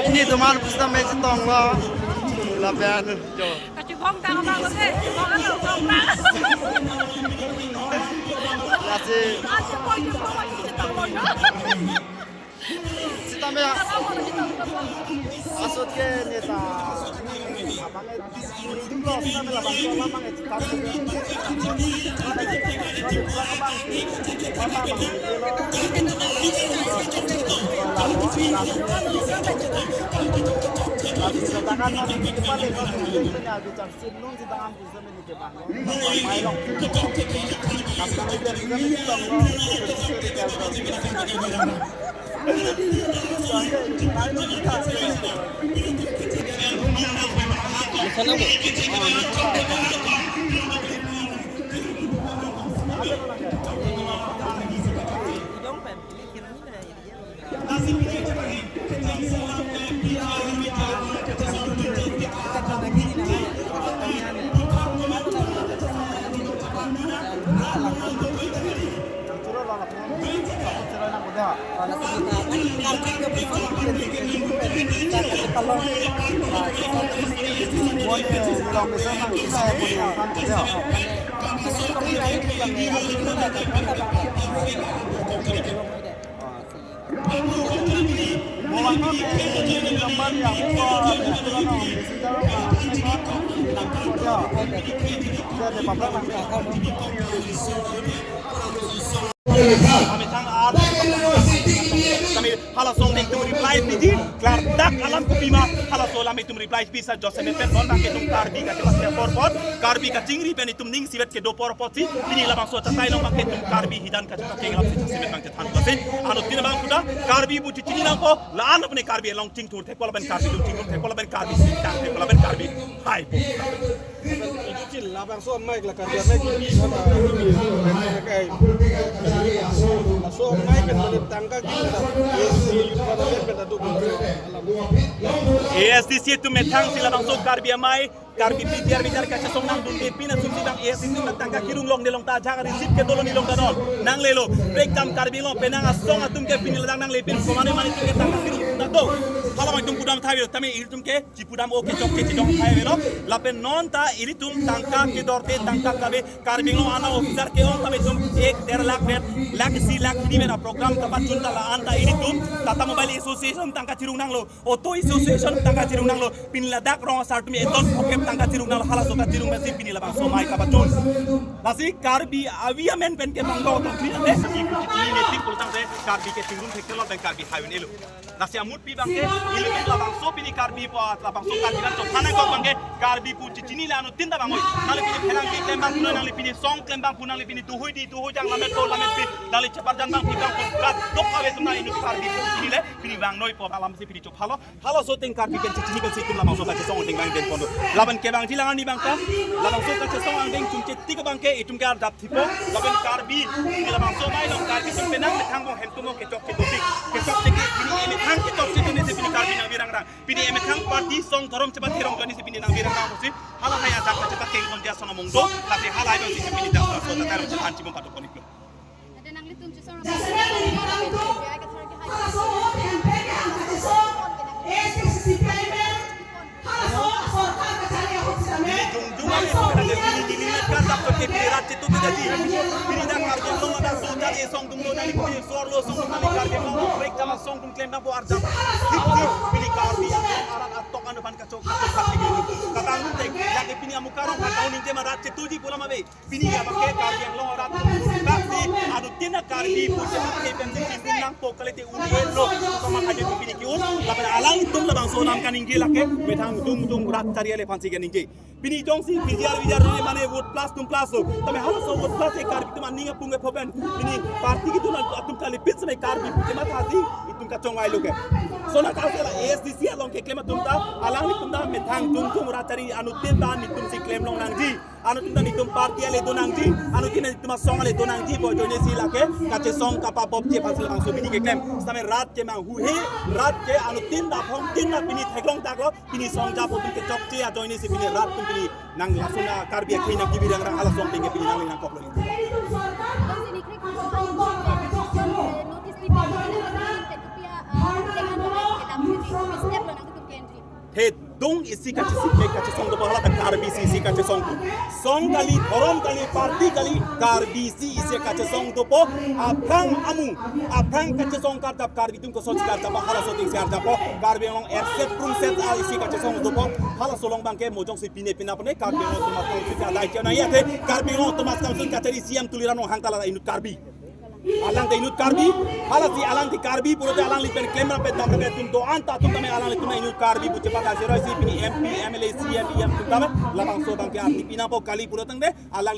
ini teman kita mesti tonglo Lapin jo. Kacubong tang bang lo deh, bang lo bang bang. Lasi. Kita me asut ke neta. Abang itu lo kita me labang so labang itu tarik. Tangan nanti di depan itu punya bicara sinung di tangan bisa menjadi bangun. Mailong. Kasih biar kita bilang lo. Kami halasong ding tum reply pidi klar dak alam kupima halasola me tum reply bisa jose me pen non ke tum karbi ka jelas ya porpot karbi ka cingri pen tum ning siwet ke do porpot si ini labang so tatai no make tum karbi hidan ka ke ngelap si siwet bang ke than base anu tin bang kuda karbi bu cini nang ko la an apne karbi long ting tur the kola ben karbi tum ting the kola ben karbi tang the kola ben karbi hai po itu labang so mai la karbi mai kai so mai pen tangka kita ASDC itu metang sila bang so Karbi Amei Karbipi biar kaca song nang dun pina sumsi bang ASDC metang ka kirung long delong ta jaga risip ke dolong dilong danon nang lelo break jam Karbi long penang asong atum ke pinil dang nang lepin komane mani tu ke tang ka kirung dato hala mai tum kudam thawi tame iritum ke jipudam oke chokke chidong thawi lo lapen non ta iritum tangka ke dorte tangka kabe Karbi long ana officer ke on tame tum 1.5 lakh si lakh ni mena program ka patun ta la anta iritum tata mobile association tangka cirung nang lo auto association tangka cirung nang lo pin ladak rong sartum eton oke tangka cirung nang hala soka cirung mesi pin labang so mai ka patun lasi Karbi avia men pen ke manggo to tin de ibu cini metik pultang se Karbi ke cirung thekelo ben Karbi hawen elu lasi amut pi bangke ilu labang so pini Karbi po labang so Karbi lan to thana ko bangke Karbi pu cini la anu tinda bangoi nali pini Phelangpi klembang puna nali pini song klembang puna nali pini tuhui di tuhui jang lamet to lamet pi nali cepar jang bang pibang kat dok awe tuna inu Karbi pu cini le pini bang noi po alam si pini chop halo so ting Karbi ken cini ken sikum labang so ka song ting bang den pondo laban ke bang jilangan ni bang ka labang so ka song ang ding cum tiga bang ke itum ka dap tipo laban Karbi ni labang so mai long Karbi tum penang thang bong hem tumo ke chok ke dopik ke chok ke pini emi thang ke chok ke ne se pini Karbi nang birang rang pini emi thang party song thorom cepat thirong jani se pini nang birang rang si hala hai ajak cepat ke kon dia sona mongdo lasi hala hai si pini dak so ta tarom cepat cimong patok konik lo ada nang litum ci sona Bini jongsi bijar mane vote plus tum plus tame hal so vote plus e Karbi tum aninga punge phoben bini party gitu na atum kali pits me Karbi tema thasi itum ka chongwai loke sona ka sela ASDC along ke klema tum ta alang tum da me thang tum ratari anu tin ta ni tum si claim long nang ji anu tum ni tum party ale donang ji anu tin tum song ale donang ji bo jone si lake ka che song ka pa bob je pasil bang so bini ke claim same rat ke mang hu he rat ke anu tin da phong tin na bini thaklong tak lo bini song ja bo tum ke chok che a joine si bini rat tum bini nang lasuna Karbi ke na gibi rang rang ala song pinge bini nang nang koplo itu notice he dong isi kaci si me kaci song do bahala karbi si isi kaci song kali thorom kali parti kali karbi si isi kaci song do po apang kaci song kartap karbi tum ko soch kartap hala so ting siar japo karbi long erset prung set al isi kaci song do po hala solong bangke mojong si pine pone karbi long tumas kang si dai kena ya te karbi long tumas kang sun kacari siam tulirano hangkala inut karbi alang te inut karbi hala si alang ti karbi puro te alang li pen klemra pe dam pe tum do anta tum tame alang li tum inut karbi bu cepat asiro si pini MP MLA CM tum tame labang so bangke arti pina po kali puro tang de alang